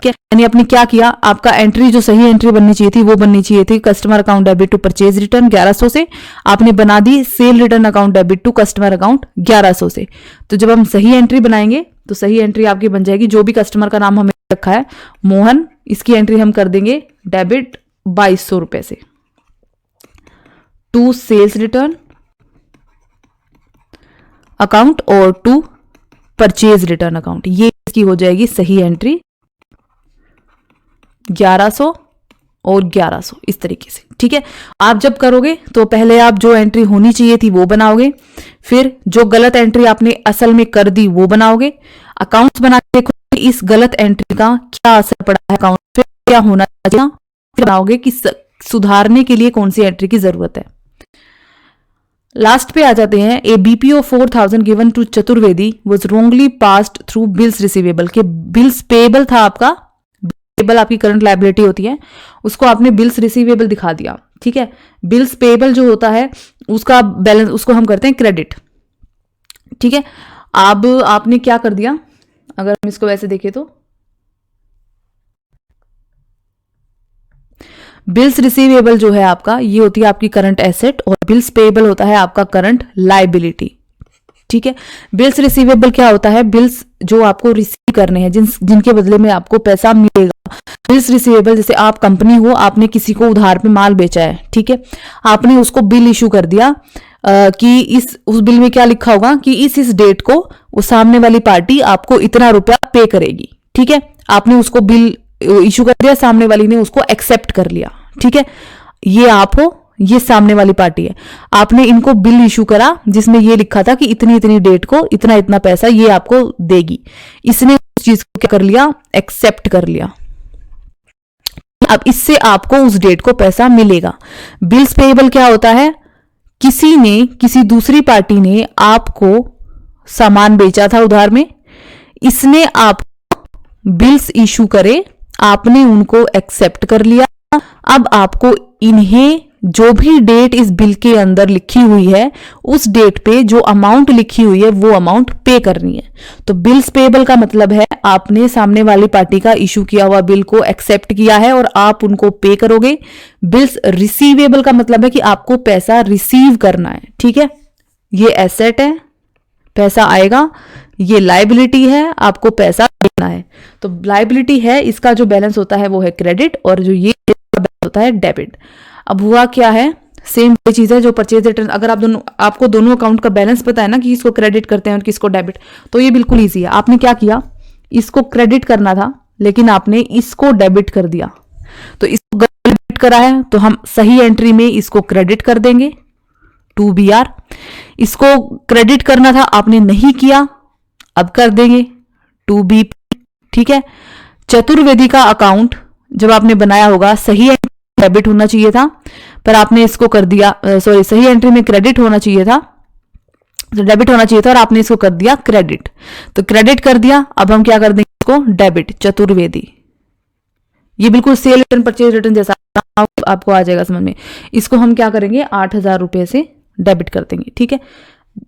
यानी आपने क्या किया, आपका एंट्री जो सही एंट्री बननी चाहिए थी वो बननी चाहिए थी customer account debit to purchase return 1100 से, आपने बना दी sale return account debit to customer account 1100 से। तो जब हम सही एंट्री बनाएंगे तो सही एंट्री आपकी बन जाएगी, जो भी कस्टमर का नाम हमें रखा है मोहन, इसकी एंट्री हम कर देंगे डेबिट 2200 रुपए से टू सेल्स रिटर्न अकाउंट और टू परचेज रिटर्न अकाउंट। ये इसकी हो जाएगी सही एंट्री 1100 और 1100 इस तरीके से। ठीक है, आप जब करोगे तो पहले आप जो एंट्री होनी चाहिए थी वो बनाओगे, फिर जो गलत एंट्री आपने असल में कर दी वो बनाओगे, अकाउंट्स बना के देखो इस गलत एंट्री का क्या असर पड़ा है अकाउंट पे, क्या होना चाहिए, फिर बनाओगे कि सुधारने के लिए कौन सी एंट्री की जरूरत है। लास्ट पे आ जाते हैं। A BPO 4000 given to Chaturvedi was wrongly passed through bills receivable. के बिल्स पेएबल था आपका, पेएबल आपकी करंट लायबिलिटी होती है, उसको आपने बिल्स रिसीवेबल दिखा दिया। ठीक है, बिल्स पेएबल जो होता है उसका बैलेंस, उसको हम करते हैं क्रेडिट। ठीक है, अब आपने क्या कर दिया, अगर हम इसको वैसे देखें तो बिल्स रिसीवेबल जो है आपका, ये होती है आपकी करंट एसेट और बिल्स पेएबल होता है आपका करंट लायबिलिटी। ठीक है, बिल्स रिसीवेबल क्या होता है, बिल्स जो आपको रिसीव करने हैं, जिनके बदले में आपको पैसा मिलेगा। बिल्स रिसीवेबल, जैसे आप कंपनी हो, आपने किसी को उधार पे माल बेचा है, ठीक है, आपने उसको बिल इशू कर दिया कि उस बिल में क्या लिखा होगा कि इस डेट को वो सामने वाली पार्टी आपको इतना रुपया पे करेगी। ठीक है, आपने उसको बिल इशू कर दिया, सामने वाली ने उसको एक्सेप्ट कर लिया। ठीक है, ये आप हो, ये सामने वाली पार्टी है, आपने इनको बिल इशू करा जिसमें ये लिखा था कि इतनी इतनी डेट को इतना इतना पैसा ये आपको देगी। इसने उस चीज को क्या कर लिया, एक्सेप्ट कर लिया। अब इससे आपको उस डेट को पैसा मिलेगा। बिल्स पेएबल क्या होता है, किसी दूसरी पार्टी ने आपको सामान बेचा था उधार में, इसने आपको बिल्स इशू करे, आपने उनको एक्सेप्ट कर लिया। अब आपको इन्हें जो भी डेट इस बिल के अंदर लिखी हुई है उस डेट पे जो अमाउंट लिखी हुई है वो अमाउंट पे करनी है। तो बिल्स पेएबल का मतलब है आपने सामने वाली पार्टी का इशू किया हुआ बिल को एक्सेप्ट किया है और आप उनको पे करोगे। बिल्स रिसीवेबल का मतलब है कि आपको पैसा रिसीव करना है। ठीक है, ये एसेट है, पैसा आएगा, ये लाइबिलिटी है, आपको पैसा देना है। तो लाइबिलिटी है, इसका जो बैलेंस होता है वो है क्रेडिट, और जो ये बैलेंस होता है डेबिट। अब हुआ क्या है, सेम वही चीज है जो परचेज रिटर्न। अगर आपको दोनों अकाउंट का बैलेंस पता है ना कि किसको क्रेडिट करते हैं और किसको डेबिट, तो ये बिल्कुल ईजी है। आपने क्या किया, इसको क्रेडिट करना था लेकिन आपने इसको डेबिट कर दिया, तो इसको डेबिट करा है तो हम सही एंट्री में इसको क्रेडिट कर देंगे 2BR। इसको क्रेडिट करना था, आपने नहीं किया, अब कर देंगे 2BP। ठीक है, चतुर्वेदी का अकाउंट जब आपने बनाया होगा सही डेबिट होना चाहिए था, पर आपने इसको कर दिया, सॉरी, सही एंट्री में क्रेडिट होना चाहिए था, तो डेबिट होना चाहिए था और आपने इसको कर दिया क्रेडिट। तो क्रेडिट कर दिया, अब हम क्या कर देंगे इसको डेबिट, चतुर्वेदी। ये बिल्कुल सेल रिटर्न परचेज रिटर्न जैसा आपको आ जाएगा समझ में। इसको हम क्या करेंगे 8,000 रुपए से डेबिट कर देंगे। ठीक है,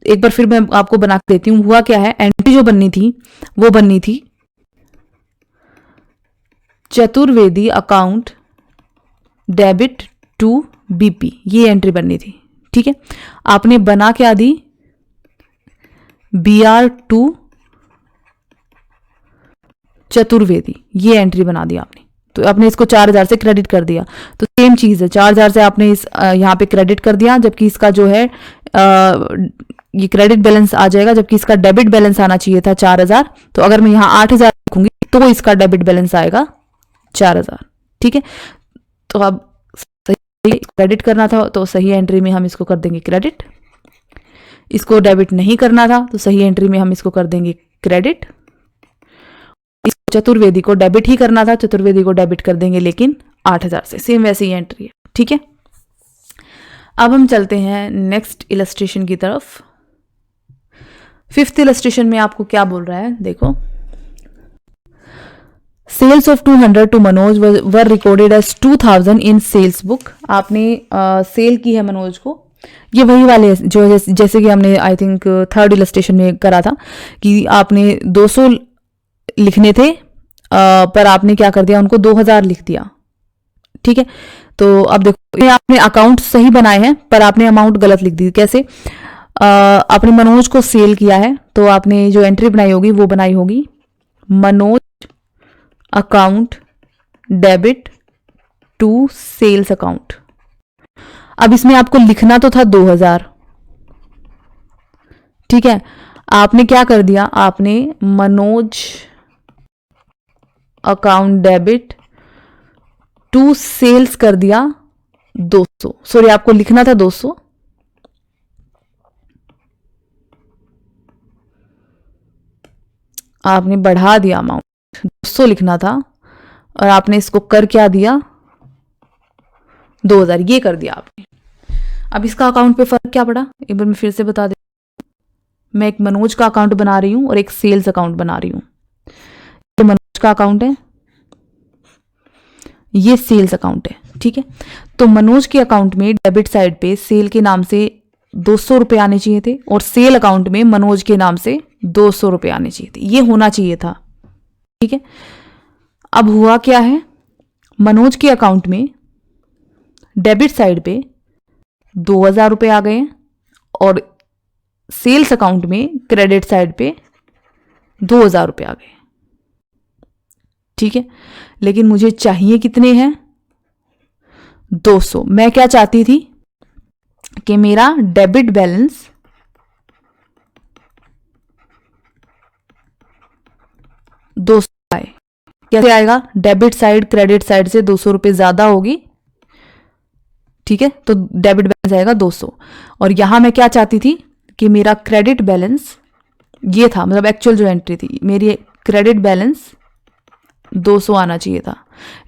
एक बार फिर मैं आपको बना के देती हूँ। हुआ क्या है, एंट्री जो बननी थी वो बननी थी Chaturvedi account debit to BP, ये एंट्री बननी थी। ठीक है, आपने बना क्या दी, BR टू चतुर्वेदी, ये एंट्री बना दी आपने। तो आपने इसको 4,000 से क्रेडिट कर दिया, तो सेम चीज है, 4,000 से आपने इस यहाँ पे क्रेडिट कर दिया, जबकि इसका जो है ये क्रेडिट बैलेंस आ जाएगा, जबकि इसका डेबिट बैलेंस आना चाहिए था 4,000। तो अगर मैं यहाँ 8,000 रखूंगी तो इसका डेबिट बैलेंस आएगा 4,000। ठीक है, तो अब क्रेडिट करना था तो सही एंट्री में हम इसको कर देंगे क्रेडिट, इसको डेबिट नहीं करना था तो सही एंट्री में हम इसको कर देंगे क्रेडिट, इसको चतुर्वेदी को डेबिट ही करना था, चतुर्वेदी को डेबिट कर देंगे लेकिन 8,000 से, सेम वैसी ही एंट्री है। ठीक है, अब हम चलते हैं नेक्स्ट इलस्ट्रेशन की तरफ। 5th इलस्ट्रेशन में आपको क्या बोल रहा है, देखो, sales of 200 to Manoj were recorded as 2,000 in sales book. आपने सेल की है मनोज को, ये वही वाले जो जैसे कि हमने आई थिंक 3rd इलस्ट्रेशन में करा था कि आपने 200 लिखने थे, पर आपने क्या कर दिया, उनको 2,000 लिख दिया। ठीक है, तो अब देखो, ये आपने अकाउंट सही बनाए हैं पर आपने अमाउंट गलत लिख दी। कैसे, आपने मनोज को सेल किया है तो आपने जो एंट्री बनाई होगी वो बनाई होगी Manoj account debit to sales account. अब इसमें आपको लिखना तो था 2,000। ठीक है, आपने क्या कर दिया, आपने Manoj account debit to sales कर दिया 200। सॉरी, आपको लिखना था 200, आपने बढ़ा दिया अमाउंट, 200 लिखना था और आपने इसको कर क्या दिया 2,000, ये कर दिया आपने। अब इसका अकाउंट पे फर्क क्या पड़ा, एक बार मैं फिर से बता दे। मैं एक मनोज का अकाउंट बना रही हूं और एक सेल्स अकाउंट बना रही हूं। तो मनोज का अकाउंट है, ये सेल्स अकाउंट है। ठीक है, तो मनोज के अकाउंट में डेबिट साइड पे सेल के नाम से 200 रुपए आने चाहिए थे और सेल अकाउंट में मनोज के नाम से 200 रुपए आने चाहिए थे, ये होना चाहिए था। ठीक है, अब हुआ क्या है, मनोज के अकाउंट में डेबिट साइड पे 2,000 रुपए आ गए और सेल्स अकाउंट में क्रेडिट साइड पे 2,000 रुपए आ गए। ठीक है, लेकिन मुझे चाहिए कितने हैं, 200। मैं क्या चाहती थी कि मेरा डेबिट बैलेंस 200 आए। कैसे आएगा, डेबिट साइड क्रेडिट साइड से 200 रुपए ज्यादा होगी। ठीक है, तो डेबिट बैलेंस आएगा 200 और यहां मैं क्या चाहती थी कि मेरा क्रेडिट बैलेंस ये था, मतलब एक्चुअल जो एंट्री थी मेरी, क्रेडिट बैलेंस 200 आना चाहिए था,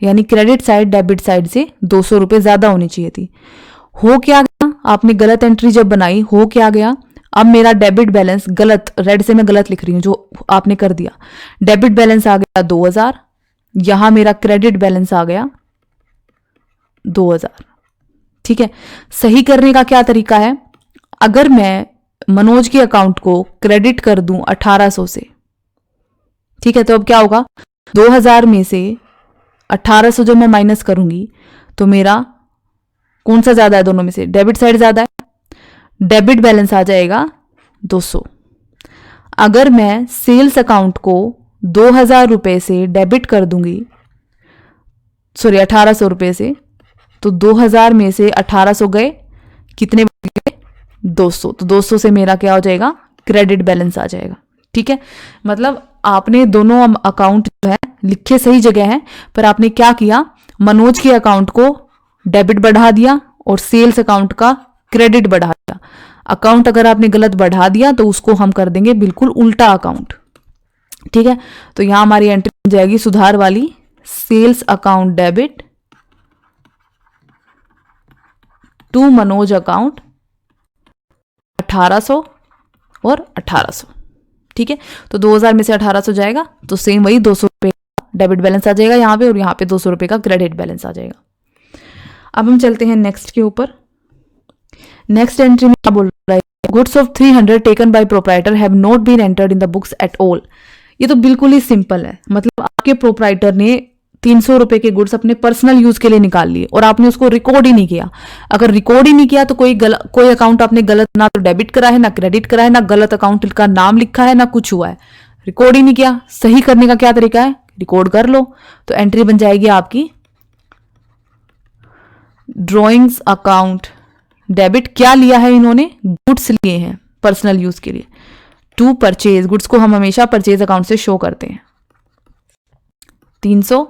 यानी क्रेडिट साइड डेबिट साइड से 200 रुपए ज्यादा होनी चाहिए थी। हो क्या गया, आपने गलत एंट्री जब बनाई, हो क्या गया, अब मेरा डेबिट बैलेंस गलत, रेड से मैं गलत लिख रही हूं जो आपने कर दिया, डेबिट बैलेंस आ गया 2,000, यहां मेरा क्रेडिट बैलेंस आ गया 2,000। ठीक है, सही करने का क्या तरीका है, अगर मैं मनोज के अकाउंट को क्रेडिट कर दूं 1,800 से, ठीक है, तो अब क्या होगा, 2,000 में से 1,800 जब मैं माइनस करूंगी तो मेरा कौन सा ज्यादा है दोनों में से, डेबिट साइड ज्यादा है, डेबिट बैलेंस आ जाएगा 200। अगर मैं सेल्स अकाउंट को 2000 रुपये से डेबिट कर दूंगी, सॉरी 1800 रुपये से, तो 2000 में से 1800 गए, कितने बच गए? 200। तो 200 से मेरा क्या हो जाएगा? क्रेडिट बैलेंस आ जाएगा। ठीक है, मतलब आपने दोनों अकाउंट जो है लिखे सही जगह है, पर आपने क्या किया, मनोज के अकाउंट को डेबिट बढ़ा दिया और सेल्स अकाउंट का क्रेडिट बढ़ा दिया। अकाउंट अगर आपने गलत बढ़ा दिया तो उसको हम कर देंगे बिल्कुल उल्टा अकाउंट। ठीक है, तो यहां हमारी एंट्री बन जाएगी सुधार वाली, sales account debit to Manoj account 1800 और 1800। ठीक है, तो 2000 में से 1800 जाएगा तो सेम वही 200 रुपये का डेबिट बैलेंस आ जाएगा यहाँ पे, और यहाँ पे 200 रुपये का क्रेडिट बैलेंस आ जाएगा। अब हम चलते हैं नेक्स्ट के ऊपर। नेक्स्ट एंट्री में क्या बोल रहा है? Goods of 300 taken by proprietor have not been entered in the books at all. ये तो बिल्कुल ही सिंपल है, मतलब आपके प्रोप्राइटर ने 300 रुपए के गुड्स अपने पर्सनल यूज के लिए निकाल लिए और आपने उसको रिकॉर्ड ही नहीं किया। अगर रिकॉर्ड ही नहीं किया तो कोई अकाउंट आपने गलत ना तो डेबिट करा है, ना क्रेडिट करा है, ना गलत अकाउंट का नाम लिखा है, ना कुछ हुआ है। रिकॉर्ड ही नहीं किया। सही करने का क्या तरीका है? रिकॉर्ड कर लो। तो एंट्री बन जाएगी आपकी ड्रॉइंग्स अकाउंट डेबिट। क्या लिया है इन्होंने? गुड्स लिए हैं पर्सनल यूज के लिए। टू परचेज, गुड्स को हम हमेशा परचेज अकाउंट से शो करते हैं। 300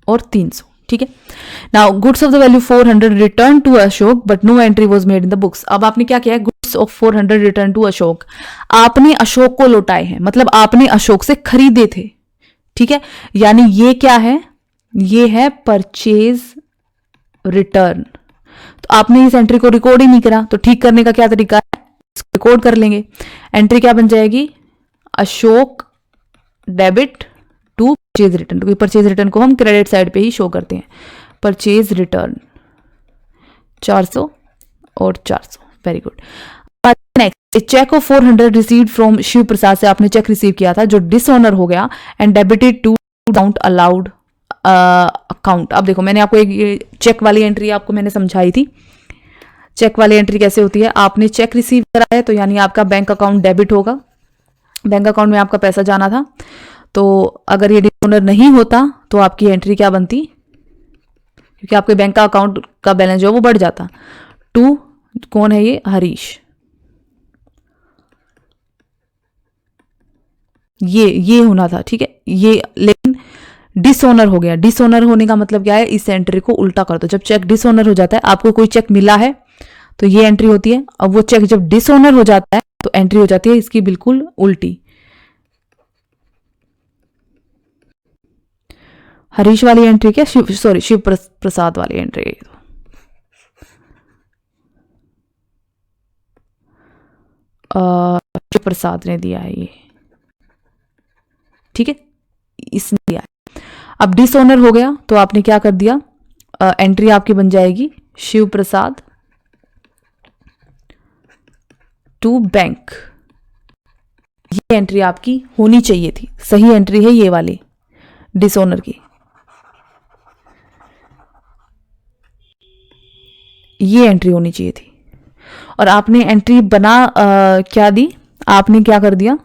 और 300। ठीक है, now goods of the value 400 return to Ashok but no entry was made in the books. अब आपने क्या किया है? Goods of 400 return to Ashok, आपने अशोक को लौटाए हैं, मतलब आपने अशोक से खरीदे थे। ठीक है, यानी ये क्या है? ये है परचेज रिटर्न। तो आपने इस एंट्री को रिकॉर्ड ही नहीं करा, तो ठीक करने का क्या तरीका है? इसको रिकॉर्ड कर लेंगे। एंट्री क्या बन जाएगी? Ashok debit to purchase return, क्योंकि परचेज रिटर्न को हम क्रेडिट साइड पे ही शो करते हैं। परचेज रिटर्न 400 और 400। Very good. Next, cheque of 400 received from Shiv Prasad से आपने चेक रिसीव किया था जो डिसऑनर हो गया and debited to account allowed account. अब देखो, मैंने आपको एक चेक वाली एंट्री आपको मैंने समझाई थी। चेक वाली एंट्री कैसे होती है? आपने चेक रिसीव करा है तो यानी आपका बैंक अकाउंट डेबिट होगा, बैंक अकाउंट में आपका पैसा जाना था। तो अगर ये डिसऑनर नहीं होता तो आपकी एंट्री क्या बनती? क्योंकि आपके बैंक का अकाउंट का बैलेंस जो वो बढ़ जाता। टू कौन है ये? हरीश। ये होना था। ठीक है, ये लेकिन डिसऑनर हो गया। डिसऑनर होने का मतलब क्या है? इस एंट्री को उल्टा कर दो। जब चेक डिसऑनर हो जाता है, आपको कोई चेक मिला है तो ये एंट्री होती है। अब वो चेक जब डिसऑनर हो जाता है तो एंट्री हो जाती है इसकी बिल्कुल उल्टी। हरीश वाली एंट्री क्या? शिव प्रसाद वाली एंट्री है। शिव प्रसाद ने दिया है ये। ठीक है, इसने दिया है। अब डिसऑनर हो गया तो आपने क्या कर दिया? एंट्री आपकी बन जाएगी शिव प्रसाद टू बैंक। ये एंट्री आपकी होनी चाहिए थी। सही एंट्री है ये वाली डिसऑनर की। ये एंट्री होनी चाहिए थी और आपने एंट्री बना क्या दी? आपने क्या कर दिया?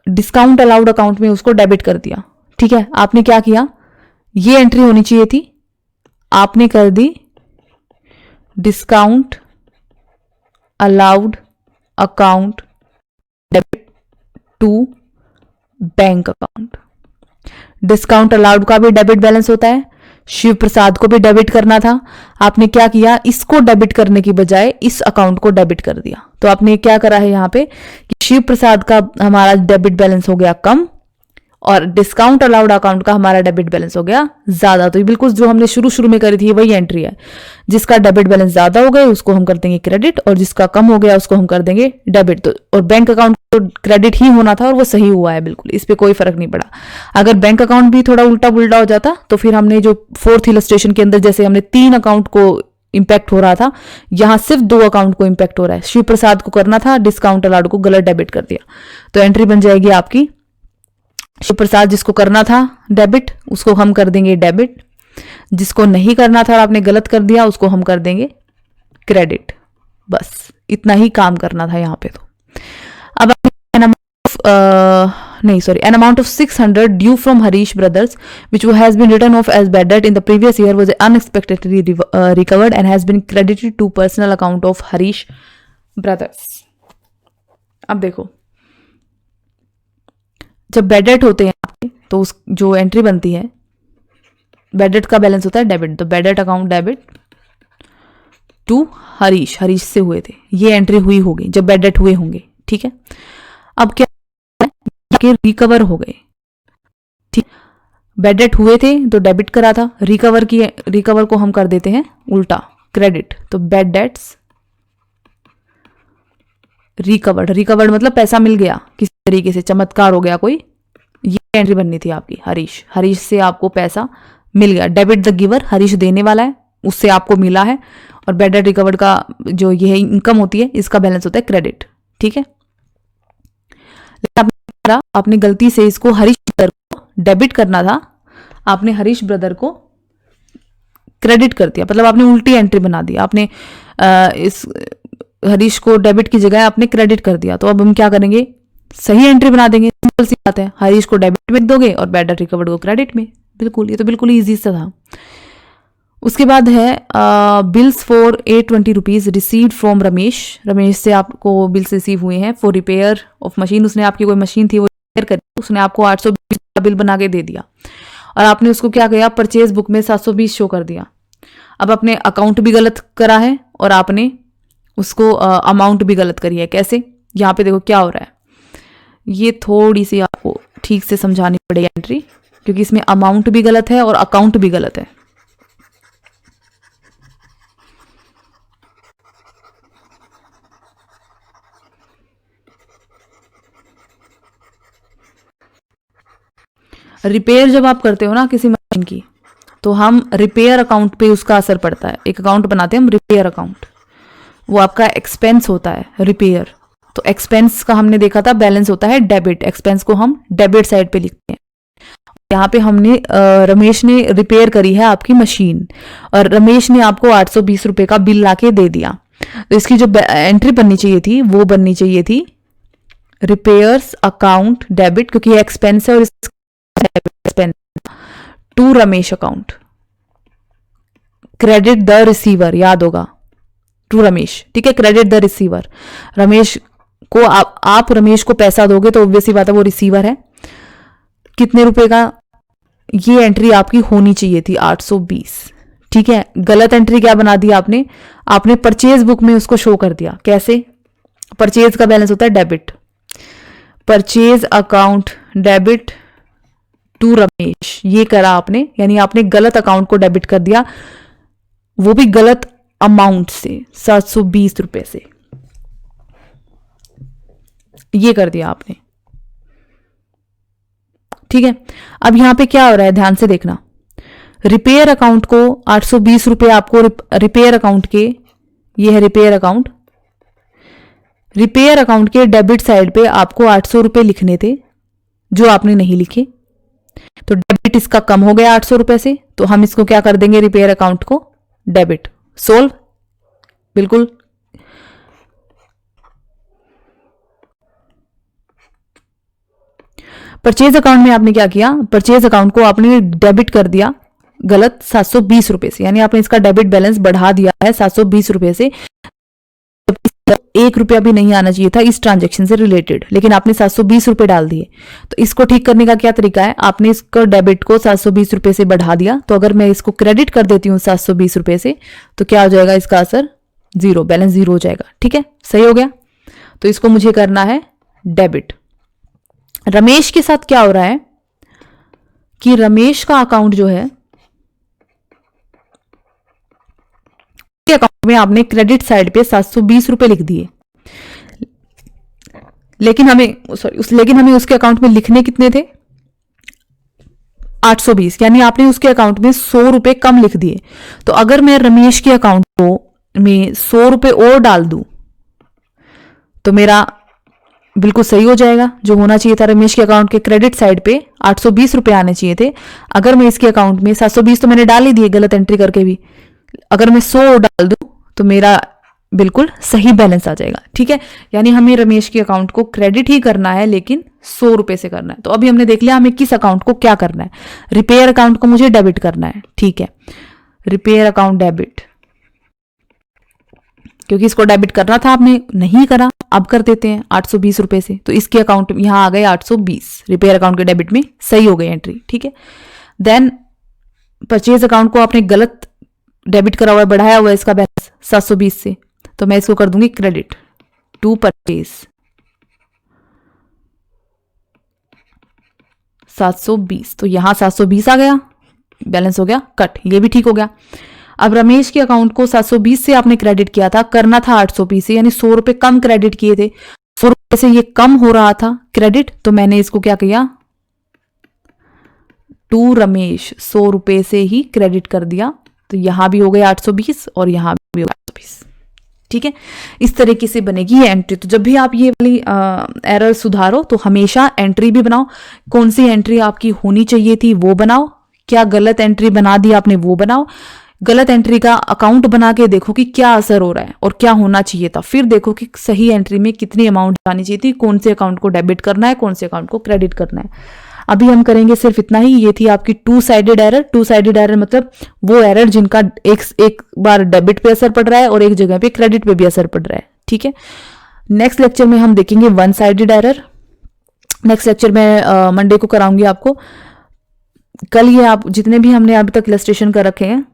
डिस्काउंट अलाउड अकाउंट में उसको डेबिट कर दिया। ठीक है, आपने क्या किया? ये एंट्री होनी चाहिए थी, आपने कर दी discount allowed account debit to bank account. Discount allowed का भी डेबिट बैलेंस होता है, शिव प्रसाद को भी डेबिट करना था। आपने क्या किया? इसको डेबिट करने की बजाय इस अकाउंट को डेबिट कर दिया। तो आपने क्या करा है यहाँ पे कि शिव प्रसाद का हमारा डेबिट बैलेंस हो गया कम और डिस्काउंट अलाउड अकाउंट का हमारा डेबिट बैलेंस हो गया ज्यादा। तो ये बिल्कुल जो हमने शुरू में करी थी वही एंट्री है। जिसका डेबिट बैलेंस ज्यादा हो गया उसको हम कर देंगे क्रेडिट और जिसका कम हो गया उसको हम कर देंगे डेबिट। तो और बैंक अकाउंट को क्रेडिट ही होना था और वो सही हुआ है बिल्कुल, इस पे कोई फर्क नहीं पड़ा। अगर बैंक अकाउंट भी थोड़ा उल्टा पुल्टा हो जाता तो फिर हमने जो फोर्थ इलस्ट्रेशन के अंदर जैसे हमने 3 अकाउंट को इंपैक्ट हो रहा था, यहां सिर्फ 2 अकाउंट को इंपैक्ट हो रहा है। शिव प्रसाद को करना था, डिस्काउंट अलाउड को गलत डेबिट कर दिया। तो एंट्री बन जाएगी आपकी शिव प्रसाद जिसको करना था डेबिट उसको हम कर देंगे डेबिट, जिसको नहीं करना था और आपने गलत कर दिया उसको हम कर देंगे क्रेडिट। बस इतना ही काम करना था यहाँ पे। तो नहीं sorry, an amount of 600 due from Harish brothers which has been written off as bad debt in the previous year was unexpectedly recovered and has been credited to personal account of Harish brothers. अब देखो, जब bad debt होते हैं आपके तो उस जो entry बनती है, बैड डेट का बैलेंस होता है डेबिट, तो bad debt account debit to Harish, Harish से हुए थे, ये एंट्री हुई होगी जब बैड डेट हुए होंगे, ठीक है। अब क्या के रिकवर हो गए, ठीक, बैड डेट हुए थे तो डेबिट करा था, रिकवर को हम कर देते हैं उल्टा क्रेडिट, तो बैड डेट्स रिकवर्ड मतलब पैसा मिल गया किसी तरीके से, चमत्कार हो गया कोई, ये एंट्री बननी थी आपकी। हरीश से आपको पैसा मिल गया, डेबिट द गिवर, हरीश देने वाला है, उससे आपको मिला है, और बैड डेट रिकवर्ड का जो ये इनकम होती है इसका बैलेंस होता है क्रेडिट, ठीक है। आपने गलती से इसको हरीश ब्रदर को डेबिट करना था, आपने हरीश ब्रदर को क्रेडिट कर दिया, मतलब आपने उल्टी एंट्री बना दी, आपने इस हरीश को डेबिट की जगह आपने क्रेडिट कर दिया। तो अब हम क्या करेंगे, सही एंट्री बना देंगे, सिंपल सी बात है, हरीश को डेबिट में दोगे और बैड डेट रिकवर्ड को क्रेडिट में, बिल्कुल, ये तो बिल्कुल ईजी सा था। उसके बाद है bills for 820 rupees received from Ramesh से आपको बिल्स रिसीव हुए हैं फॉर रिपेयर ऑफ मशीन, उसने आपकी कोई मशीन थी वो रिपेयर करी, उसने आपको 820 का बिल बना के दे दिया और आपने उसको क्या किया, परचेज बुक में 720 शो कर दिया। अब आपने अकाउंट भी गलत करा है और आपने उसको अमाउंट भी गलत करी है। कैसे, यहाँ पे देखो क्या हो रहा है, ये थोड़ी सी आपको ठीक से समझानी पड़ेगी एंट्री, क्योंकि इसमें अमाउंट भी गलत है और अकाउंट भी गलत है। रिपेयर जब आप करते हो ना किसी मशीन की, तो हम रिपेयर अकाउंट पे उसका असर पड़ता है, एक अकाउंट बनाते हैं हम रिपेयर अकाउंट, वो आपका एक्सपेंस होता है रिपेयर, तो एक्सपेंस का हमने देखा था बैलेंस होता है डेबिट, एक्सपेंस को हम डेबिट साइड पे लिखते हैं। यहाँ पे हमने रमेश ने रिपेयर करी है आपकी मशीन और रमेश ने आपको 820 रुपए का बिल लाके दे दिया, तो इसकी जो एंट्री बननी चाहिए थी वो बननी चाहिए थी रिपेयर्स अकाउंट डेबिट, क्योंकि ये एक्सपेंस है और expense to Ramesh account, credit the receiver, याद होगा टू रमेश, ठीक है, क्रेडिट द रिसीवर, रमेश को आप रमेश को पैसा दोगे तो ऑब्वियसली बात है वो रिसीवर है, कितने रुपए का, ये एंट्री आपकी होनी चाहिए थी 820, ठीक है। गलत एंट्री क्या बना दी आपने परचेज बुक में उसको शो कर दिया। कैसे, परचेज का बैलेंस होता है debit, purchase account debit to Ramesh, ये करा आपने, यानी आपने गलत अकाउंट को डेबिट कर दिया, वो भी गलत अमाउंट से, 720 रुपए से, ये कर दिया आपने, ठीक है। अब यहां पे क्या हो रहा है, ध्यान से देखना, रिपेयर अकाउंट को 820 रुपए आपको रिपेयर अकाउंट के, ये है रिपेयर अकाउंट, रिपेयर अकाउंट के डेबिट साइड पे आपको 800 रुपए लिखने थे जो आपने नहीं लिखे, तो डेबिट इसका कम हो गया 800 रुपए से, तो हम इसको क्या कर देंगे, रिपेयर अकाउंट को डेबिट, सोल्व, बिल्कुल। परचेज अकाउंट में आपने क्या किया, परचेज अकाउंट को आपने डेबिट कर दिया गलत 720 रुपए से, यानी आपने इसका डेबिट बैलेंस बढ़ा दिया है 720 रुपए से, 1 रुपया भी नहीं आना चाहिए था इस ट्रांजैक्शन से रिलेटेड, लेकिन आपने 720 रुपए डाल दिए। तो इसको ठीक करने का क्या तरीका है, आपने इसको डेबिट को 720 रुपए से बढ़ा दिया, तो अगर मैं इसको क्रेडिट कर देती हूँ 720 रुपए से, तो क्या हो जाएगा, इसका असर जीरो, बैलेंस जीरो हो जाएगा, ठीक है, सही हो गया। तो इसको मुझे करना है डेबिट। रमेश के साथ क्या हो रहा है कि रमेश का अकाउंट जो है, अकाउंट में आपने क्रेडिट साइड पे 720 रुपए लिख दिए, लेकिन हमें उसके अकाउंट में लिखने कितने थे, 820, यानी आपने उसके अकाउंट में 100 रुपए कम लिख दिए। तो अगर मैं रमेश के अकाउंट को में 100 रुपए और डाल दूं तो मेरा बिल्कुल सही हो जाएगा, जो होना चाहिए था रमेश के अकाउंट के क्रेडिट साइड पे 820 रुपए आने चाहिए थे, अगर मैं इसके अकाउंट में 720 तो मैंने डाल ही दिए गलत एंट्री करके भी, अगर मैं 100 डाल दूं तो मेरा बिल्कुल सही बैलेंस आ जाएगा, ठीक है। यानी हमें रमेश के अकाउंट को क्रेडिट ही करना है, लेकिन 100 रुपए से करना है। तो अभी हमने देख लिया हमें किस अकाउंट को क्या करना है, रिपेयर अकाउंट को मुझे डेबिट करना है, ठीक है, रिपेयर अकाउंट डेबिट, क्योंकि इसको डेबिट करना था आपने नहीं करा, अब कर देते हैं 820 रुपए से। तो इसके अकाउंट में यहां आ गए 820, रिपेयर अकाउंट के डेबिट में सही हो गई एंट्री, ठीक है। देन परचेज अकाउंट को आपने गलत डेबिट करा हुआ है, बढ़ाया हुआ है इसका बैलेंस 720 से, तो मैं इसको कर दूंगी क्रेडिट टू परचेज 720। तो यहां 720 आ गया, बैलेंस हो गया कट, ये भी ठीक हो गया। अब रमेश के अकाउंट को 720 से आपने क्रेडिट किया था, करना था 820 से, यानी 100 रुपए कम क्रेडिट किए थे, 100 रुपए से ये कम हो रहा था क्रेडिट, तो मैंने इसको क्या किया, टू रमेश 100 रुपए से ही क्रेडिट कर दिया। तो यहां भी हो गया 820 और यहां भी हो गया 820, ठीक है। इस तरीके से बनेगी ये एंट्री। तो जब भी आप ये वाली एरर सुधारो तो हमेशा एंट्री भी बनाओ, कौन सी एंट्री आपकी होनी चाहिए थी वो बनाओ, क्या गलत एंट्री बना दी आपने वो बनाओ, गलत एंट्री का अकाउंट बना के देखो कि क्या असर हो रहा है और क्या होना चाहिए था, फिर देखो कि सही एंट्री में कितनी अमाउंट जानी चाहिए थी, कौन से अकाउंट को डेबिट करना है, कौन से अकाउंट को क्रेडिट करना है। अभी हम करेंगे सिर्फ इतना ही। ये थी आपकी two sided error. Two sided error मतलब वो एरर जिनका एक बार डेबिट पे असर पड़ रहा है और एक जगह पे क्रेडिट पे भी असर पड़ रहा है, ठीक है। नेक्स्ट लेक्चर में हम देखेंगे one sided error. Next lecture में मंडे को कराऊंगी आपको। कल ये आप जितने भी हमने अभी तक इलस्ट्रेशन कर रखे हैं,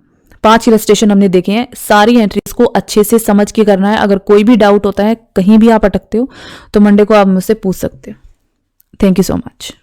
5 इलस्ट्रेशन हमने देखे हैं, सारी एंट्रीज को अच्छे से समझ के करना है। अगर कोई भी डाउट होता है, कहीं भी आप अटकते हो, तो मंडे को आप मुझसे पूछ सकते हो। Thank you so much.